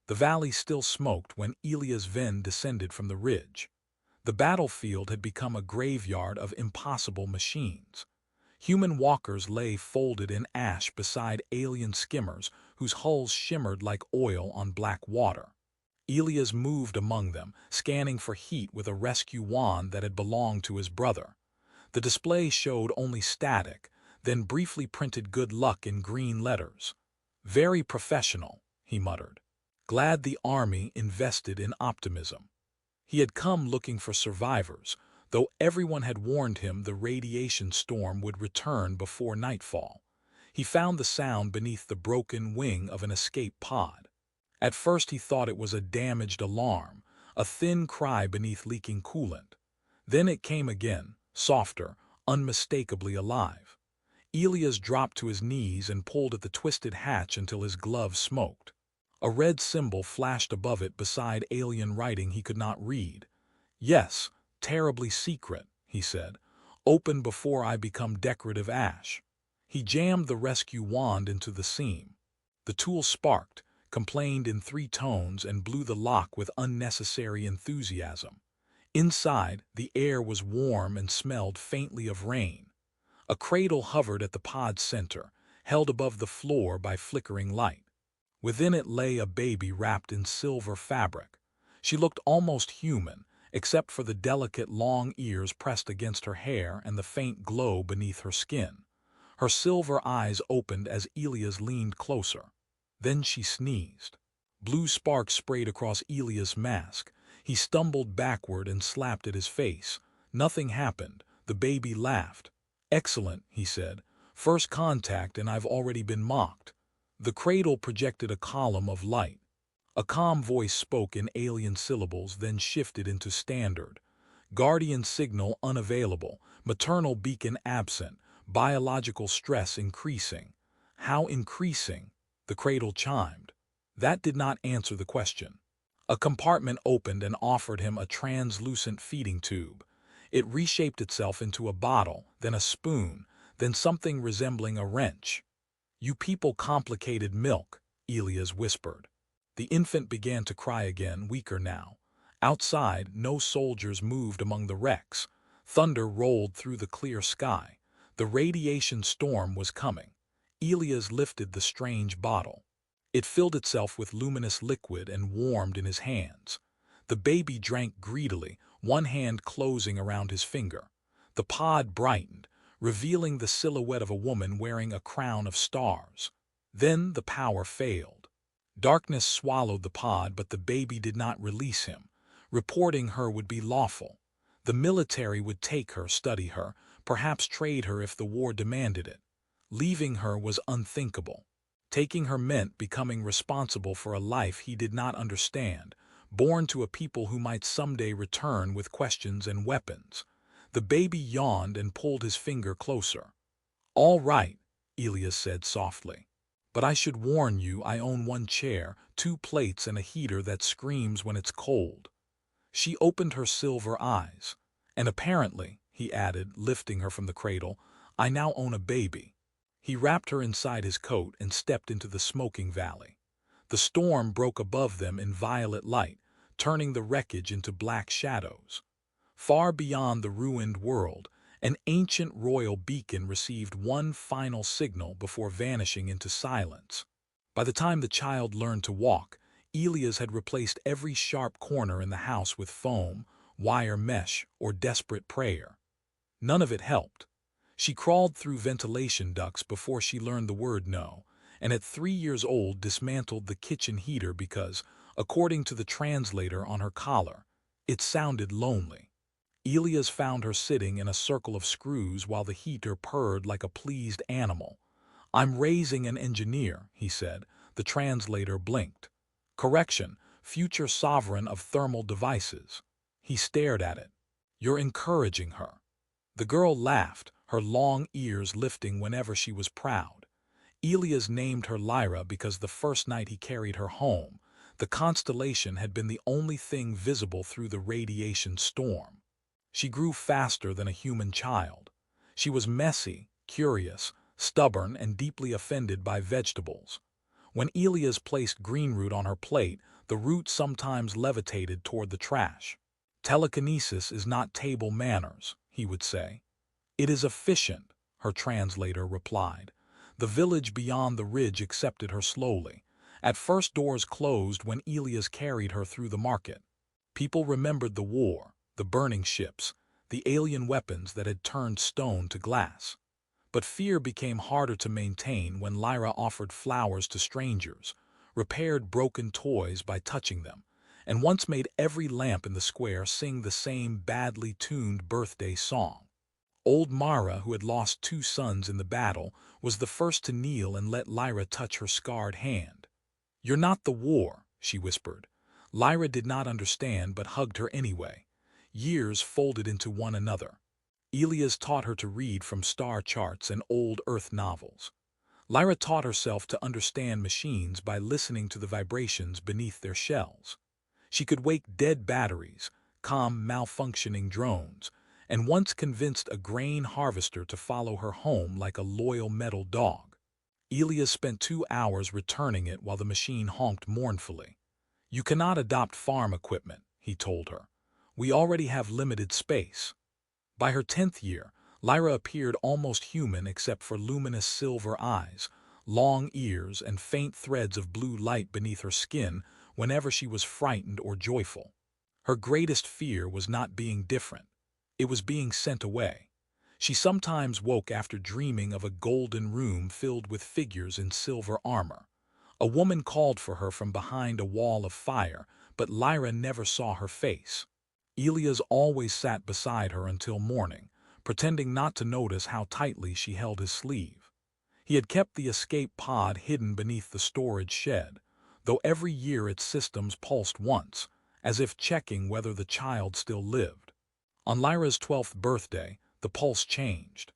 The valley still smoked when Elias then descended from the ridge. The battlefield had become a graveyard of impossible machines. Human walkers lay folded in ash beside alien skimmers whose hulls shimmered like oil on black water. Elias moved among them, scanning for heat with a rescue wand that had belonged to his brother. The display showed only static, then briefly printed good luck in green letters. "Very professional," he muttered. Glad the army invested in optimism. He had come looking for survivors, though everyone had warned him the radiation storm would return before nightfall. He found the sound beneath the broken wing of an escape pod. At first he thought it was a damaged alarm, a thin cry beneath leaking coolant. Then it came again, softer, unmistakably alive. Elias dropped to his knees and pulled at the twisted hatch until his gloves smoked. A red symbol flashed above it beside alien writing he could not read. "Yes, terribly secret," he said. "Open before I become decorative ash." He jammed the rescue wand into the seam. The tool sparked, complained in 3 tones, and blew the lock with unnecessary enthusiasm. Inside, the air was warm and smelled faintly of rain. A cradle hovered at the pod's center, held above the floor by flickering light. Within it lay a baby wrapped in silver fabric. She looked almost human, except for the delicate long ears pressed against her hair and the faint glow beneath her skin. Her silver eyes opened as Elias leaned closer. Then she sneezed. Blue sparks sprayed across Elias' mask. He stumbled backward and slapped at his face. Nothing happened. The baby laughed. "Excellent," he said. "First contact and I've already been mocked." The cradle projected a column of light. A calm voice spoke in alien syllables, then shifted into standard. "Guardian signal unavailable, maternal beacon absent, biological stress increasing." "How increasing?" the cradle chimed. That did not answer the question. A compartment opened and offered him a translucent feeding tube. It reshaped itself into a bottle, then a spoon, then something resembling a wrench. "You people complicated milk," Elias whispered. The infant began to cry again, weaker now. Outside, no soldiers moved among the wrecks. Thunder rolled through the clear sky. The radiation storm was coming. Elias lifted the strange bottle. It filled itself with luminous liquid and warmed in his hands. The baby drank greedily, one hand closing around his finger. The pod brightened, revealing the silhouette of a woman wearing a crown of stars. Then the power failed. Darkness swallowed the pod, but the baby did not release him. Reporting her would be lawful. The military would take her, study her, perhaps trade her if the war demanded it. Leaving her was unthinkable. Taking her meant becoming responsible for a life he did not understand, born to a people who might someday return with questions and weapons. The baby yawned and pulled his finger closer. "All right," Elias said softly. "But I should warn you I own 1 chair, 2 plates, and a heater that screams when it's cold." She opened her silver eyes. "And apparently," he added, lifting her from the cradle, "I now own a baby." He wrapped her inside his coat and stepped into the smoking valley. The storm broke above them in violet light, turning the wreckage into black shadows. Far beyond the ruined world, an ancient royal beacon received one final signal before vanishing into silence. By the time the child learned to walk, Elias had replaced every sharp corner in the house with foam, wire mesh, or desperate prayer. None of it helped. She crawled through ventilation ducts before she learned the word no, and at 3 years old dismantled the kitchen heater because, according to the translator on her collar, it sounded lonely. Elias found her sitting in a circle of screws while the heater purred like a pleased animal. "I'm raising an engineer," he said. The translator blinked. "Correction, future sovereign of thermal devices." He stared at it. "You're encouraging her." The girl laughed, her long ears lifting whenever she was proud. Elias named her Lyra because the first night he carried her home, the constellation had been the only thing visible through the radiation storm. She grew faster than a human child. She was messy, curious, stubborn, and deeply offended by vegetables. When Elias placed green root on her plate, The root sometimes levitated toward the trash. Telekinesis is not table manners, he would say. It is efficient, her translator replied. The village beyond the ridge accepted her slowly. At first doors closed when Elias carried her through the market. People remembered the war, the burning ships, the alien weapons that had turned stone to glass. But fear became harder to maintain when Lyra offered flowers to strangers, repaired broken toys by touching them, and once made every lamp in the square sing the same badly tuned birthday song. Old Mara, who had lost 2 sons in the battle, was the first to kneel and let Lyra touch her scarred hand. "You're not the war," she whispered. Lyra did not understand but hugged her anyway. Years folded into one another. Elias taught her to read from star charts and old Earth novels. Lyra taught herself to understand machines by listening to the vibrations beneath their shells. She could wake dead batteries, calm malfunctioning drones, and once convinced a grain harvester to follow her home like a loyal metal dog. Elias spent 2 hours returning it while the machine honked mournfully. "You cannot adopt farm equipment," he told her. "We already have limited space." By her 10th year, Lyra appeared almost human except for luminous silver eyes, long ears, and faint threads of blue light beneath her skin whenever she was frightened or joyful. Her greatest fear was not being different. It was being sent away. She sometimes woke after dreaming of a golden room filled with figures in silver armor. A woman called for her from behind a wall of fire, but Lyra never saw her face. Elias always sat beside her until morning, pretending not to notice how tightly she held his sleeve. He had kept the escape pod hidden beneath the storage shed, though every year its systems pulsed once, as if checking whether the child still lived. On Lyra's 12th birthday, the pulse changed.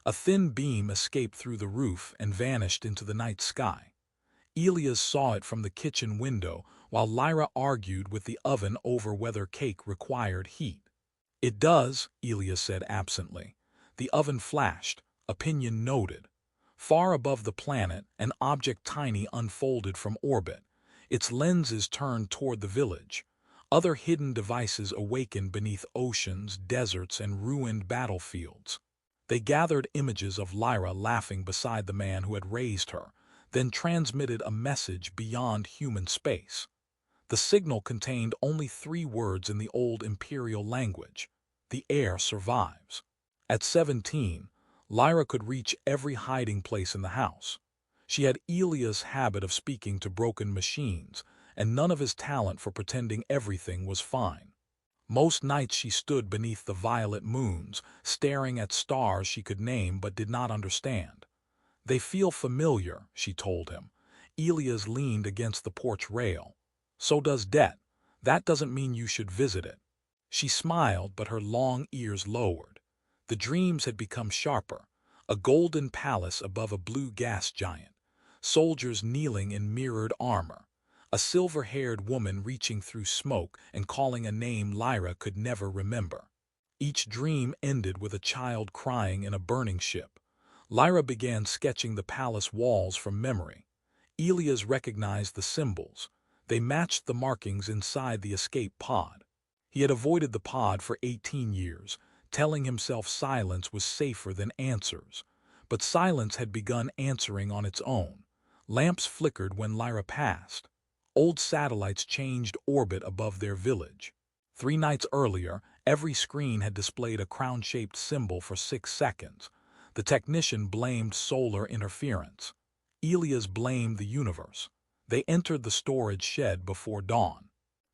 A thin beam escaped through the roof and vanished into the night sky. Elias saw it from the kitchen window while Lyra argued with the oven over whether cake required heat. "It does," Elias said absently. The oven flashed, opinion noted. Far above the planet, an object tiny unfolded from orbit. Its lenses turned toward the village. Other hidden devices awakened beneath oceans, deserts, and ruined battlefields. They gathered images of Lyra laughing beside the man who had raised her, then transmitted a message beyond human space. The signal contained only 3 words in the old imperial language: "The heir survives." At 17, Lyra could reach every hiding place in the house. She had Elias' habit of speaking to broken machines, and none of his talent for pretending everything was fine. Most nights she stood beneath the violet moons, staring at stars she could name but did not understand. "They feel familiar," she told him. Elias leaned against the porch rail. "So does debt. That doesn't mean you should visit it." She smiled, but her long ears lowered. The dreams had become sharper. A golden palace above a blue gas giant. Soldiers kneeling in mirrored armor. A silver-haired woman reaching through smoke and calling a name Lyra could never remember. Each dream ended with a child crying in a burning ship. Lyra began sketching the palace walls from memory. Elias recognized the symbols. They matched the markings inside the escape pod. He had avoided the pod for 18 years, telling himself silence was safer than answers. But silence had begun answering on its own. Lamps flickered when Lyra passed. Old satellites changed orbit above their village. 3 nights earlier, every screen had displayed a crown-shaped symbol for 6 seconds. The technician blamed solar interference. Elias blamed the universe. They entered the storage shed before dawn.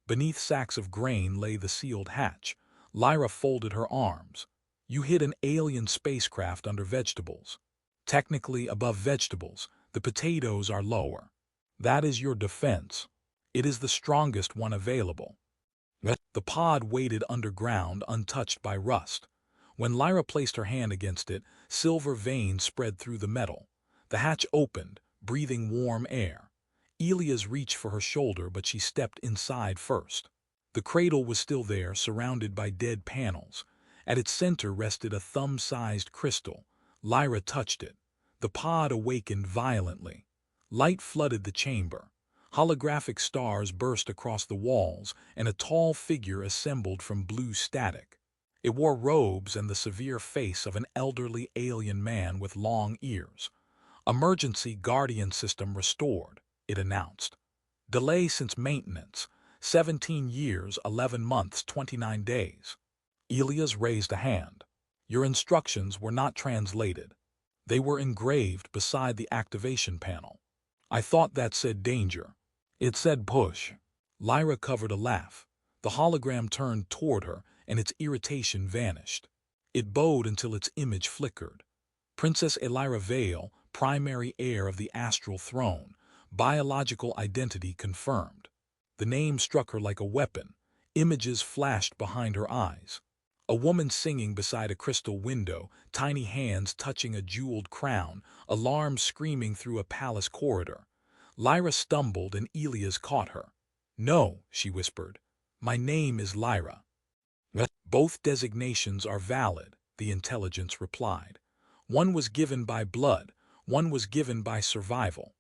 Beneath sacks of grain lay the sealed hatch. Lyra folded her arms. "You hid an alien spacecraft under vegetables." "Technically above vegetables, the potatoes are lower. That is your defense. It is the strongest one available." The pod waited underground, untouched by rust. When Lyra placed her hand against it, silver veins spread through the metal. The hatch opened, breathing warm air. Elias reached for her shoulder, but she stepped inside first. The cradle was still there, surrounded by dead panels. At its center rested a thumb-sized crystal. Lyra touched it. The pod awakened violently. Light flooded the chamber. Holographic stars burst across the walls, and a tall figure assembled from blue static. It wore robes and the severe face of an elderly alien man with long ears. "Emergency Guardian System restored," it announced. "Delay since maintenance, 17 years, 11 months, 29 days." Elias raised a hand. "Your instructions were not translated. They were engraved beside the activation panel." "I thought that said danger." "It said push." Lyra covered a laugh. The hologram turned toward her, and its irritation vanished. It bowed until its image flickered. "Princess Lyra Vale, primary heir of the astral throne, biological identity confirmed." The name struck her like a weapon. Images flashed behind her eyes. A woman singing beside a crystal window, tiny hands touching a jeweled crown, alarm screaming through a palace corridor. Lyra stumbled and Elias caught her. "No," she whispered. "My name is Lyra." "Both designations are valid," the intelligence replied. "One was given by blood, one was given by survival."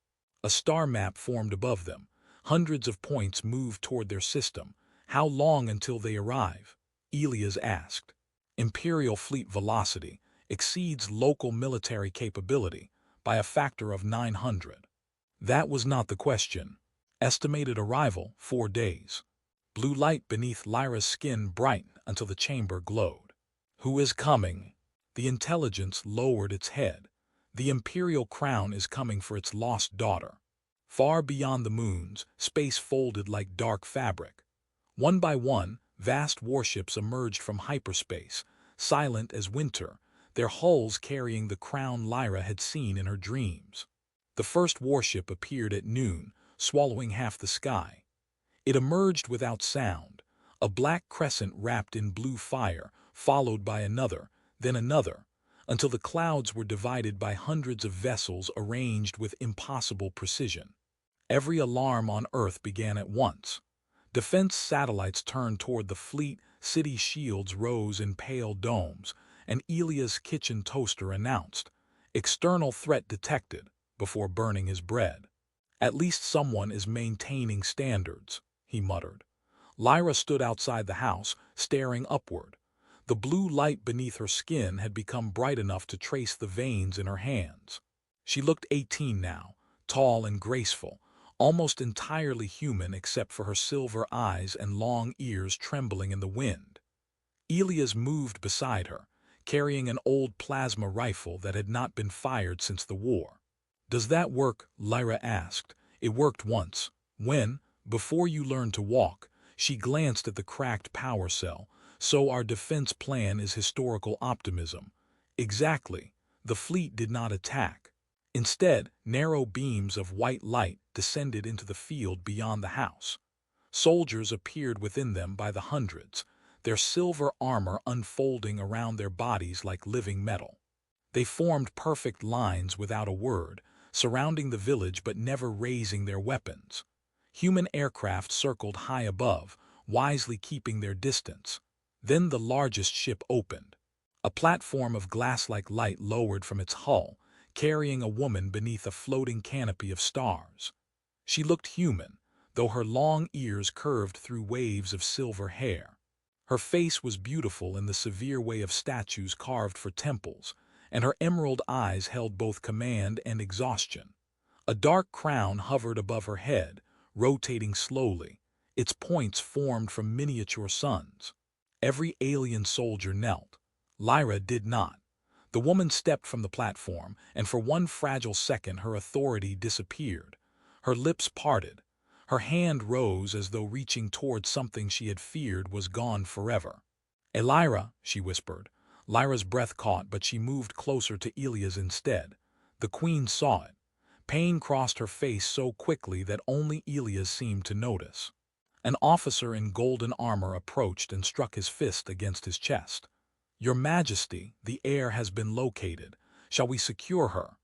A star map formed above them. Hundreds of points moved toward their system. "How long until they arrive?" Elias asked. "Imperial fleet velocity exceeds local military capability by a factor of 900. That was not the question. Estimated arrival, 4 days. Blue light beneath Lyra's skin brightened until the chamber glowed. "Who is coming?" The intelligence lowered its head. "The Imperial crown is coming for its lost daughter." Far beyond the moons, space folded like dark fabric. One by one, vast warships emerged from hyperspace, silent as winter, their hulls carrying the crown Lyra had seen in her dreams. The first warship appeared at noon, swallowing half the sky. It emerged without sound, a black crescent wrapped in blue fire, followed by another, then another, until the clouds were divided by hundreds of vessels arranged with impossible precision. Every alarm on Earth began at once. Defense satellites turned toward the fleet, city shields rose in pale domes, and Elias' kitchen toaster announced, "External threat detected," before burning his bread. "At least someone is maintaining standards," he muttered. Lyra stood outside the house, staring upward. The blue light beneath her skin had become bright enough to trace the veins in her hands. She looked 18 now, tall and graceful, almost entirely human except for her silver eyes and long ears trembling in the wind. Elias moved beside her, carrying an old plasma rifle that had not been fired since the war. "Does that work?" Lyra asked. "It worked once. When, before you learned to walk." She glanced at the cracked power cell. "So our defense plan is historical optimism." "Exactly. The fleet did not attack. Instead, narrow beams of white light descended into the field beyond the house. Soldiers appeared within them by the hundreds, their silver armor unfolding around their bodies like living metal. They formed perfect lines without a word, surrounding the village but never raising their weapons. Human aircraft circled high above, wisely keeping their distance. Then the largest ship opened. A platform of glass-like light lowered from its hull, carrying a woman beneath a floating canopy of stars. She looked human, though her long ears curved through waves of silver hair. Her face was beautiful in the severe way of statues carved for temples, and her emerald eyes held both command and exhaustion. A dark crown hovered above her head, rotating slowly, its points formed from miniature suns. Every alien soldier knelt. Lyra did not. The woman stepped from the platform, and for one fragile second her authority disappeared. Her lips parted. Her hand rose as though reaching toward something she had feared was gone forever. "Lyra," she whispered. Lyra's breath caught, but she moved closer to Elias instead. The queen saw it. Pain crossed her face so quickly that only Elias seemed to notice. An officer in golden armor approached and struck his fist against his chest. "Your Majesty, the heir has been located. Shall we secure her?"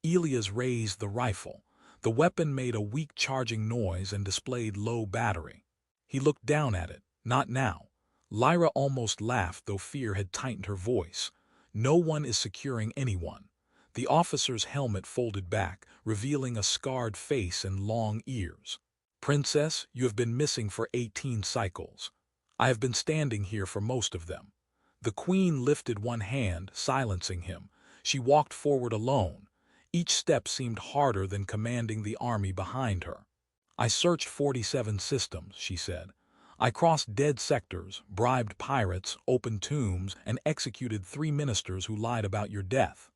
Elias raised the rifle. The weapon made a weak charging noise and displayed low battery. He looked down at it. "Not now." Lyra almost laughed, though fear had tightened her voice. "No one is securing anyone." The officer's helmet folded back, revealing a scarred face and long ears. "Princess, you have been missing for 18 cycles. I have been standing here for most of them." The queen lifted one hand, silencing him. She walked forward alone. Each step seemed harder than commanding the army behind her. "I searched 47 systems," she said. "I crossed dead sectors, bribed pirates, opened tombs, and executed 3 ministers who lied about your death."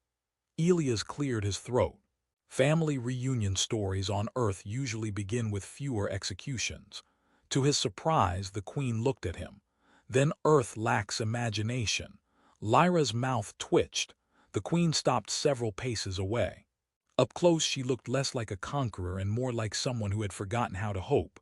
Elias cleared his throat. Family reunion stories on Earth usually begin with fewer executions. To his surprise, the queen looked at him. "Then Earth lacks imagination." Lyra's mouth twitched. The queen stopped several paces away. Up close she looked less like a conqueror and more like someone who had forgotten how to hope.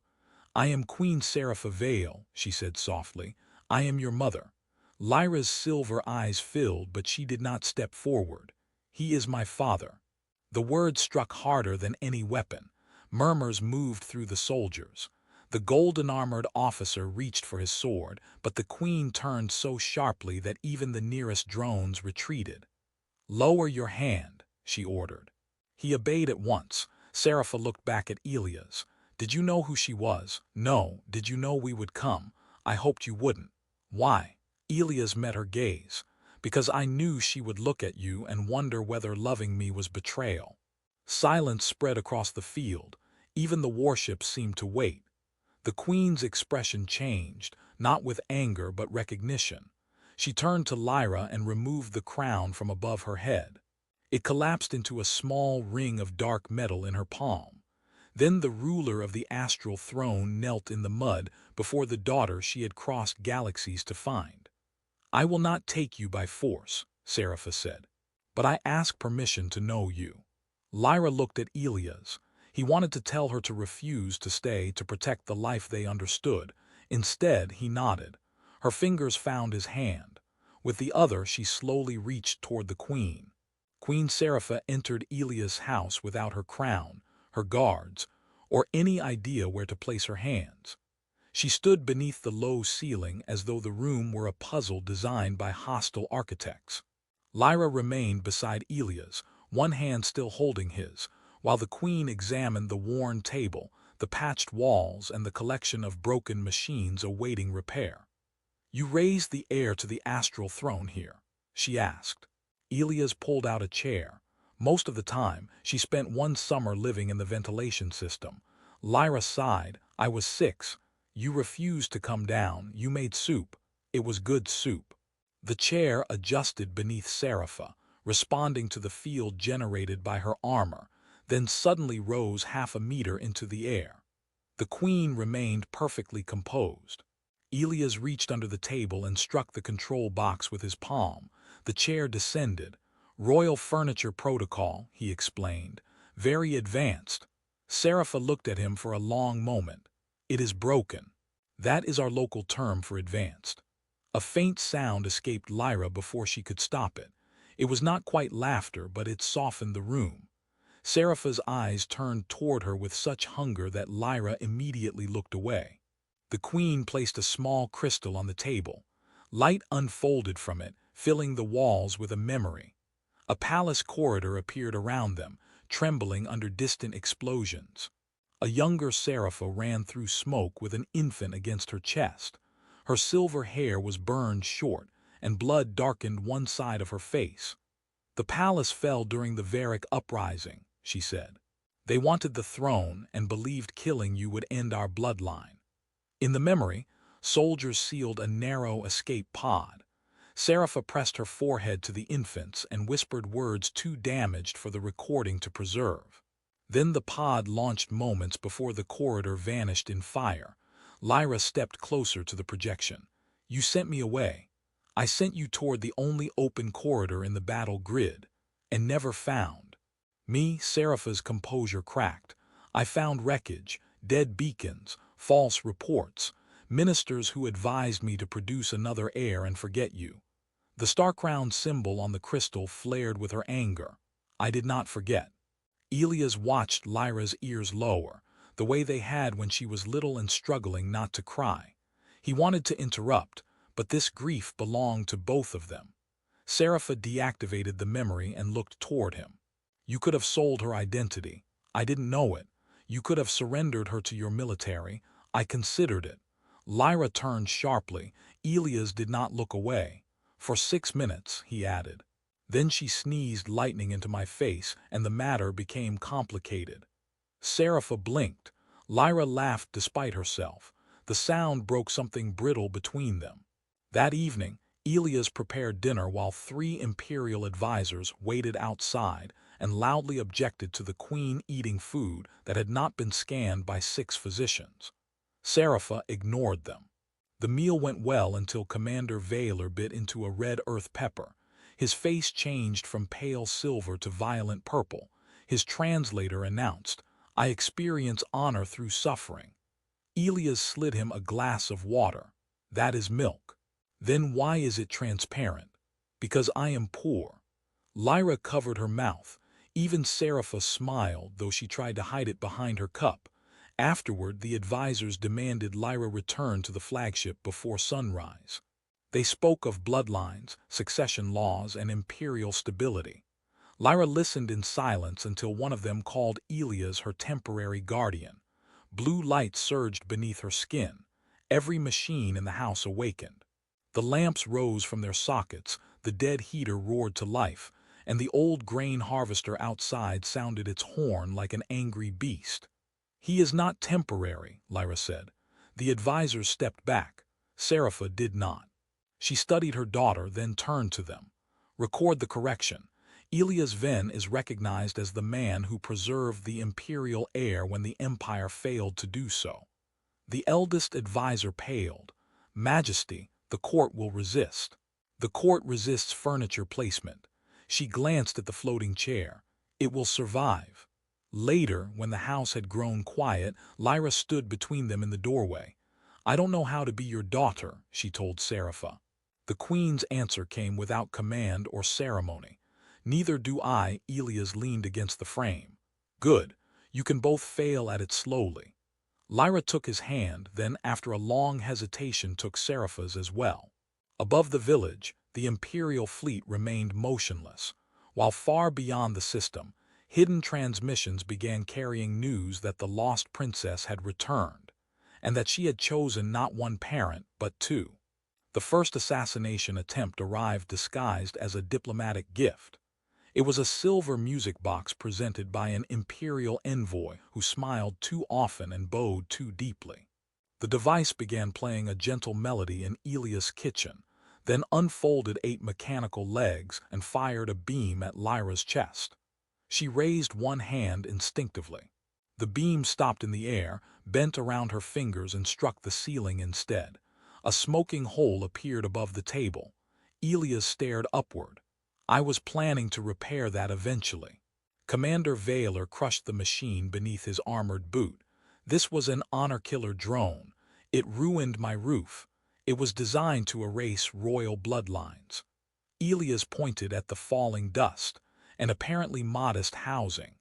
"I am Queen Serapha Vale," she said softly. "I am your mother." Lyra's silver eyes filled, but she did not step forward. "He is my father." The words struck harder than any weapon. Murmurs moved through the soldiers. The golden-armored officer reached for his sword, but the queen turned so sharply that even the nearest drones retreated. "Lower your hand," she ordered. He obeyed at once. Serapha looked back at Elias. "Did you know who she was?" "No." "Did you know we would come?" "I hoped you wouldn't." "Why?" Elias met her gaze. "Because I knew she would look at you and wonder whether loving me was betrayal." Silence spread across the field. Even the warships seemed to wait. The queen's expression changed, not with anger but recognition. She turned to Lyra and removed the crown from above her head. It collapsed into a small ring of dark metal in her palm. Then the ruler of the astral throne knelt in the mud before the daughter she had crossed galaxies to find. "I will not take you by force," Serapha said, "but I ask permission to know you." Lyra looked at Elias. He wanted to tell her to refuse to stay to protect the life they understood. Instead, he nodded. Her fingers found his hand. With the other, she slowly reached toward the queen. Queen Serapha entered Elias' house without her crown, her guards, or any idea where to place her hands. She stood beneath the low ceiling as though the room were a puzzle designed by hostile architects. Lyra remained beside Elias, one hand still holding his, while the queen examined the worn table, the patched walls, and the collection of broken machines awaiting repair. "You raised the heir to the astral throne here?" she asked. Elias pulled out a chair. "Most of the time, she spent one summer living in the ventilation system." Lyra sighed. "I was 6. You refused to come down. You made soup. It was good soup." The chair adjusted beneath Serapha, responding to the field generated by her armor, then suddenly rose half a meter into the air. The queen remained perfectly composed. Elias reached under the table and struck the control box with his palm. The chair descended. "Royal furniture protocol," he explained. "Very advanced." Serapha looked at him for a long moment. "It is broken." "That is our local term for advanced." A faint sound escaped Lyra before she could stop it. It was not quite laughter, but it softened the room. Serapha's eyes turned toward her with such hunger that Lyra immediately looked away. The queen placed a small crystal on the table. Light unfolded from it, filling the walls with a memory. A palace corridor appeared around them, trembling under distant explosions. A younger Serapha ran through smoke with an infant against her chest. Her silver hair was burned short, and blood darkened one side of her face. "The palace fell during the Varic uprising," she said. "They wanted the throne and believed killing you would end our bloodline. In the memory, soldiers sealed a narrow escape pod." Serapha pressed her forehead to the infant's and whispered words too damaged for the recording to preserve. Then the pod launched moments before the corridor vanished in fire. Lyra stepped closer to the projection. "You sent me away. I sent you toward the only open corridor in the battle grid, and never found." Me, Serapha's composure cracked. "I found wreckage, dead beacons, false reports, ministers who advised me to produce another heir and forget you." The star-crowned symbol on the crystal flared with her anger. "I did not forget." Elias watched Lyra's ears lower, the way they had when she was little and struggling not to cry. He wanted to interrupt, but this grief belonged to both of them. Serapha deactivated the memory and looked toward him. "You could have sold her identity. I didn't know it. You could have surrendered her to your military. I considered it. Lyra turned sharply. Elias did not look away. For 6 minutes, he added. Then she sneezed lightning into my face, and the matter became complicated. Serapha blinked. Lyra laughed despite herself. The sound broke something brittle between them. That evening, Elias prepared dinner while 3 imperial advisors waited outside and loudly objected to the queen eating food that had not been scanned by 6 physicians. Serapha ignored them. The meal went well until Commander Vaylor bit into a red earth pepper. His face changed from pale silver to violent purple. His translator announced, "I experience honor through suffering." Elias slid him a glass of water. "That is milk." "Then why is it transparent?" "Because I am poor." Lyra covered her mouth. Even Serapha smiled, though she tried to hide it behind her cup. Afterward, the advisors demanded Lyra return to the flagship before sunrise. They spoke of bloodlines, succession laws, and imperial stability. Lyra listened in silence until one of them called Elias her temporary guardian. Blue light surged beneath her skin. Every machine in the house awakened. The lamps rose from their sockets, the dead heater roared to life, and the old grain harvester outside sounded its horn like an angry beast. "He is not temporary," Lyra said. The advisors stepped back. Serapha did not. She studied her daughter, then turned to them. "Record the correction. Elias Venn is recognized as the man who preserved the imperial heir when the empire failed to do so." The eldest advisor paled. "Majesty, the court will resist." "The court resists furniture placement." She glanced at the floating chair. "It will survive." Later, when the house had grown quiet, Lyra stood between them in the doorway. "I don't know how to be your daughter," she told Serapha. The queen's answer came without command or ceremony. "Neither do I." Elias leaned against the frame. "Good. You can both fail at it slowly." Lyra took his hand, then, after a long hesitation, took Serapha's as well. Above the village, the imperial fleet remained motionless, while far beyond the system, hidden transmissions began carrying news that the lost princess had returned, and that she had chosen not one parent, but 2. The first assassination attempt arrived disguised as a diplomatic gift. It was a silver music box presented by an imperial envoy who smiled too often and bowed too deeply. The device began playing a gentle melody in Elias' kitchen, then unfolded 8 mechanical legs and fired a beam at Lyra's chest. She raised one hand instinctively. The beam stopped in the air, bent around her fingers, and struck the ceiling instead. A smoking hole appeared above the table. Elias stared upward. "I was planning to repair that eventually." Commander Vaylor crushed the machine beneath his armored boot. "This was an honor-killer drone. It ruined my roof. It was designed to erase royal bloodlines." Elias pointed at the falling dust, an apparently modest housing.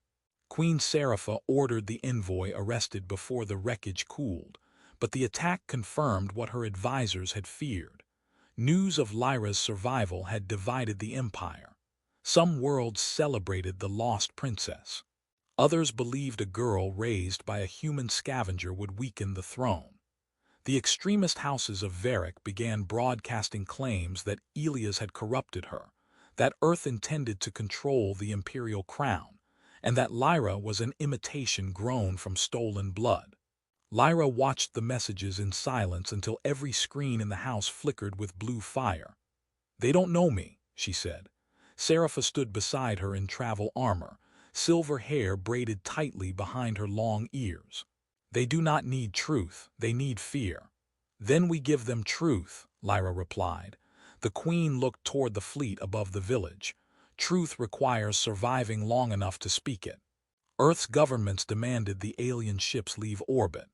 Queen Serapha ordered the envoy arrested before the wreckage cooled, but the attack confirmed what her advisors had feared. News of Lyra's survival had divided the empire. Some worlds celebrated the lost princess. Others believed a girl raised by a human scavenger would weaken the throne. The extremist houses of Varick began broadcasting claims that Elias had corrupted her, that Earth intended to control the imperial crown, and that Lyra was an imitation grown from stolen blood. Lyra watched the messages in silence until every screen in the house flickered with blue fire. "They don't know me," she said. Serapha stood beside her in travel armor, silver hair braided tightly behind her long ears. "They do not need truth, they need fear." "Then we give them truth," Lyra replied. The queen looked toward the fleet above the village. "Truth requires surviving long enough to speak it." Earth's governments demanded the alien ships leave orbit.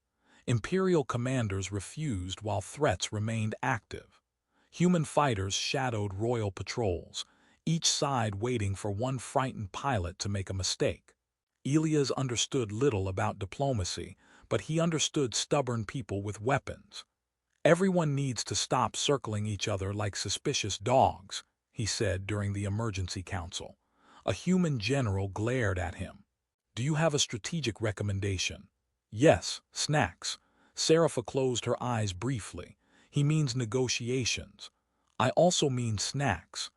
Imperial commanders refused while threats remained active. Human fighters shadowed royal patrols, each side waiting for one frightened pilot to make a mistake. Elias understood little about diplomacy, but he understood stubborn people with weapons. "Everyone needs to stop circling each other like suspicious dogs," he said during the emergency council. A human general glared at him. Do you have a strategic recommendation? Yes, snacks. Serapha closed her eyes briefly. He means negotiations. I also mean snacks.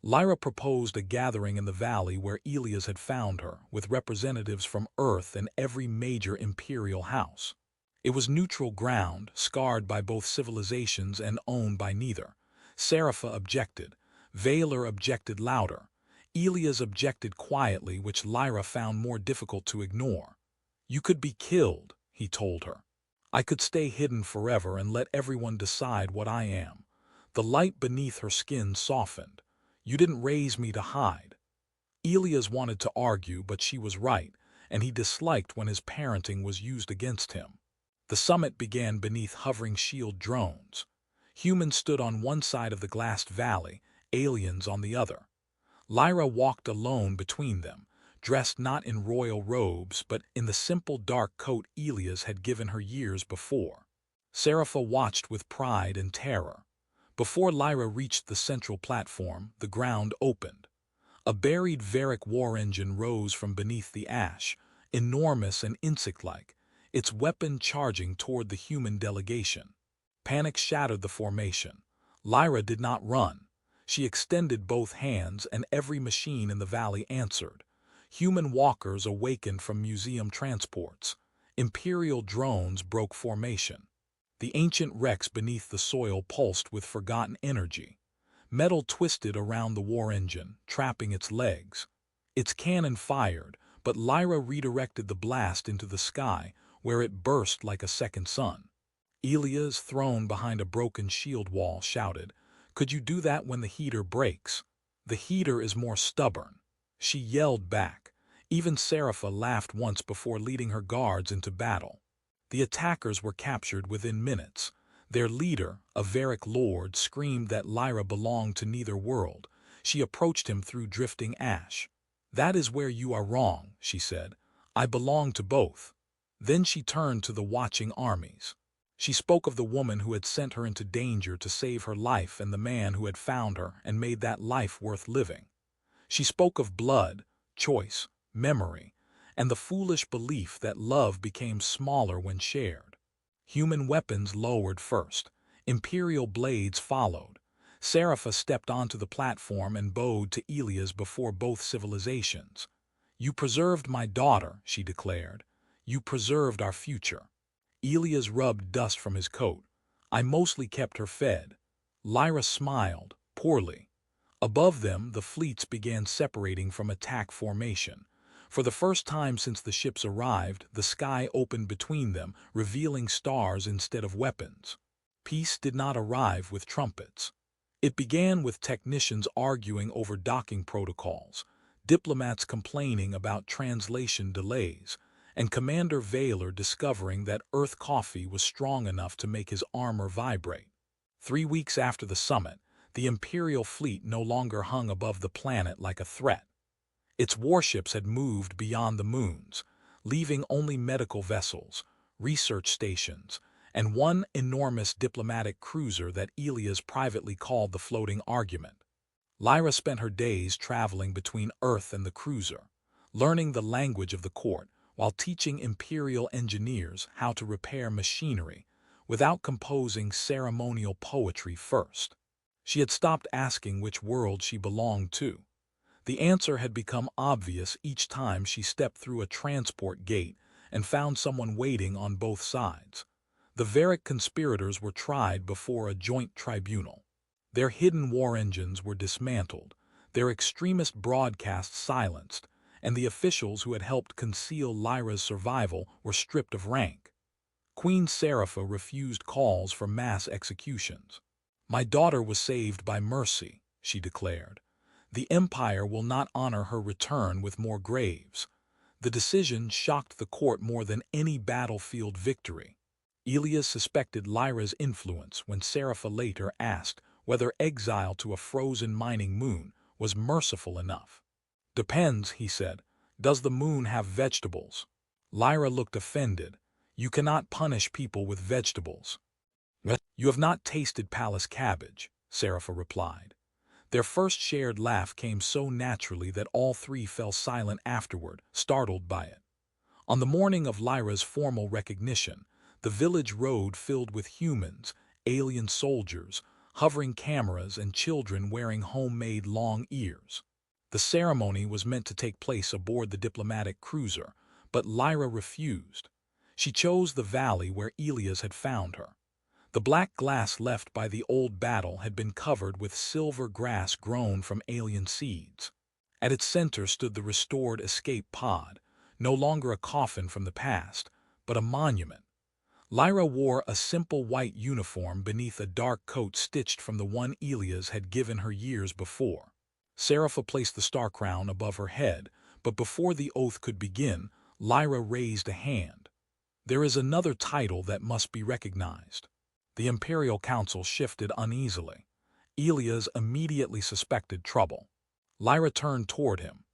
Lyra proposed a gathering in the valley where Elias had found her, with representatives from Earth and every major imperial house. It was neutral ground, scarred by both civilizations and owned by neither. Serapha objected. Valor objected louder. Elias objected quietly, which Lyra found more difficult to ignore. You could be killed, he told her. I could stay hidden forever and let everyone decide what I am. The light beneath her skin softened. You didn't raise me to hide. Elias wanted to argue, but she was right, and he disliked when his parenting was used against him. The summit began beneath hovering shield drones. Humans stood on one side of the glassed valley, aliens on the other. Lyra walked alone between them, dressed not in royal robes but in the simple dark coat Elias had given her years before. Serapha watched with pride and terror. Before Lyra reached the central platform, the ground opened. A buried Varic war engine rose from beneath the ash, enormous and insect-like, its weapon charging toward the human delegation. Panic shattered the formation. Lyra did not run. She extended both hands, and every machine in the valley answered. Human walkers awakened from museum transports. Imperial drones broke formation. The ancient wrecks beneath the soil pulsed with forgotten energy. Metal twisted around the war engine, trapping its legs. Its cannon fired, but Lyra redirected the blast into the sky, where it burst like a second sun. Elias, thrown behind a broken shield wall, shouted, "Could you do that when the heater breaks? The heater is more stubborn." She yelled back. Even Serapha laughed once before leading her guards into battle. The attackers were captured within minutes. Their leader, a Varic lord, screamed that Lyra belonged to neither world. She approached him through drifting ash. "That is where you are wrong," she said. "I belong to both." Then she turned to the watching armies. She spoke of the woman who had sent her into danger to save her life and the man who had found her and made that life worth living. She spoke of blood, choice, memory, and the foolish belief that love became smaller when shared. Human weapons lowered first. Imperial blades followed. Serapha stepped onto the platform and bowed to Elias before both civilizations. "You preserved my daughter," she declared. "You preserved our future." Elias rubbed dust from his coat. "I mostly kept her fed." Lyra smiled, poorly. Above them, the fleets began separating from attack formation. For the first time since the ships arrived, the sky opened between them, revealing stars instead of weapons. Peace did not arrive with trumpets. It began with technicians arguing over docking protocols, diplomats complaining about translation delays, and Commander Valor discovering that Earth coffee was strong enough to make his armor vibrate. 3 weeks after the summit, the Imperial fleet no longer hung above the planet like a threat. Its warships had moved beyond the moons, leaving only medical vessels, research stations, and one enormous diplomatic cruiser that Elias privately called the Floating Argument. Lyra spent her days traveling between Earth and the cruiser, learning the language of the court while teaching Imperial engineers how to repair machinery without composing ceremonial poetry first. She had stopped asking which world she belonged to. The answer had become obvious each time she stepped through a transport gate and found someone waiting on both sides. The Varic conspirators were tried before a joint tribunal. Their hidden war engines were dismantled, their extremist broadcasts silenced, and the officials who had helped conceal Lyra's survival were stripped of rank. Queen Serapha refused calls for mass executions. "My daughter was saved by mercy," she declared. "The Empire will not honor her return with more graves." The decision shocked the court more than any battlefield victory. Elias suspected Lyra's influence when Serapha later asked whether exile to a frozen mining moon was merciful enough. "Depends," he said. "Does the moon have vegetables?" Lyra looked offended. "You cannot punish people with vegetables." "You have not tasted palace cabbage," Serapha replied. Their first shared laugh came so naturally that all three fell silent afterward, startled by it. On the morning of Lyra's formal recognition, the village road filled with humans, alien soldiers, hovering cameras, and children wearing homemade long ears. The ceremony was meant to take place aboard the diplomatic cruiser, but Lyra refused. She chose the valley where Elias had found her. The black glass left by the old battle had been covered with silver grass grown from alien seeds. At its center stood the restored escape pod, no longer a coffin from the past, but a monument. Lyra wore a simple white uniform beneath a dark coat stitched from the one Elias had given her years before. Serapha placed the star crown above her head, but before the oath could begin, Lyra raised a hand. There is another title that must be recognized. The Imperial Council shifted uneasily. Elias immediately suspected trouble. Lyra turned toward him.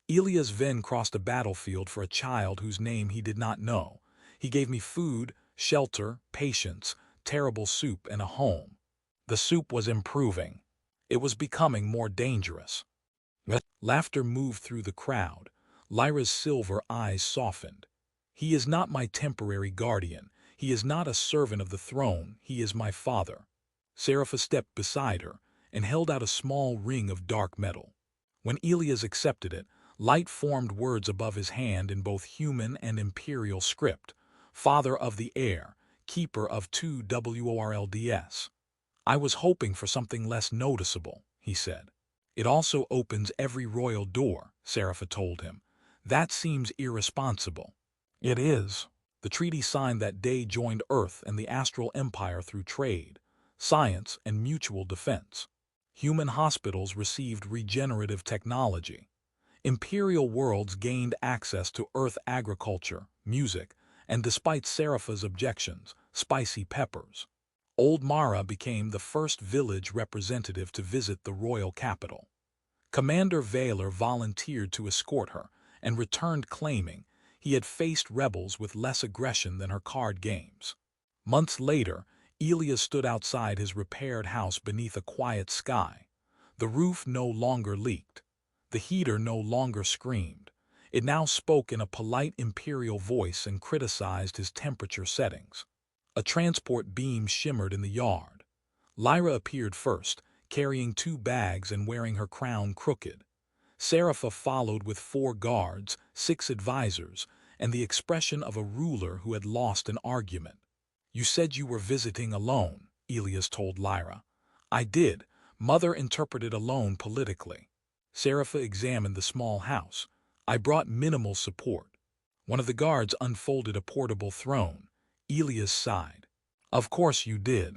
Elias then crossed a battlefield for a child whose name he did not know. He gave me food, shelter, patience, terrible soup, and a home. The soup was improving. It was becoming more dangerous. Laughter moved through the crowd. Lyra's silver eyes softened. He is not my temporary guardian. He is not a servant of the throne. He is my father. Serapha stepped beside her and held out a small ring of dark metal. When Elias accepted it, light formed words above his hand in both human and imperial script. Father of the air, keeper of 2 worlds. I was hoping for something less noticeable, he said. It also opens every royal door, Serapha told him. That seems irresponsible. It is. The treaty signed that day joined Earth and the Astral Empire through trade, science, and mutual defense. Human hospitals received regenerative technology. Imperial worlds gained access to Earth agriculture, music, and despite Serapha's objections, spicy peppers. Old Mara became the first village representative to visit the royal capital. Commander Valor volunteered to escort her and returned claiming he had faced rebels with less aggression than her card games. Months later, Elias stood outside his repaired house beneath a quiet sky. The roof no longer leaked. The heater no longer screamed. It now spoke in a polite imperial voice and criticized his temperature settings. A transport beam shimmered in the yard. Lyra appeared first, carrying 2 bags and wearing her crown crooked. Serapha followed with 4 guards, 6 advisors, and the expression of a ruler who had lost an argument. You said you were visiting alone, Elias told Lyra. I did. Mother interpreted alone politically. Serapha examined the small house. I brought minimal support. One of the guards unfolded a portable throne. Elias sighed. Of course you did.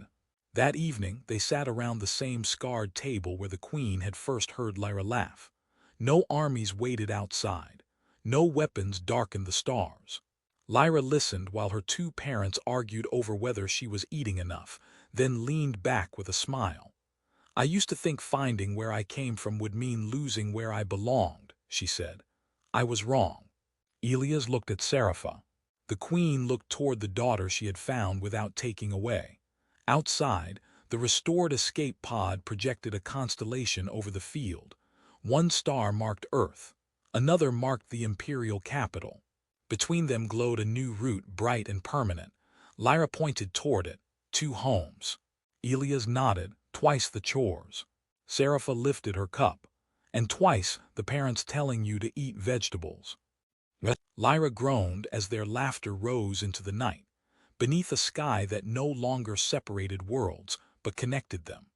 That evening, they sat around the same scarred table where the Queen had first heard Lyra laugh. No armies waited outside. No weapons darkened the stars. Lyra listened while her 2 parents argued over whether she was eating enough, then leaned back with a smile. I used to think finding where I came from would mean losing where I belonged, she said. I was wrong. Elias looked at Serapha. The Queen looked toward the daughter she had found without taking away. Outside, the restored escape pod projected a constellation over the field. 1 star marked Earth. Another marked the Imperial capital. Between them glowed a new route, bright and permanent. Lyra pointed toward it. 2 homes. Elias nodded, twice the chores. Serapha lifted her cup. And twice the parents telling you to eat vegetables. Lyra groaned as their laughter rose into the night, beneath a sky that no longer separated worlds, but connected them.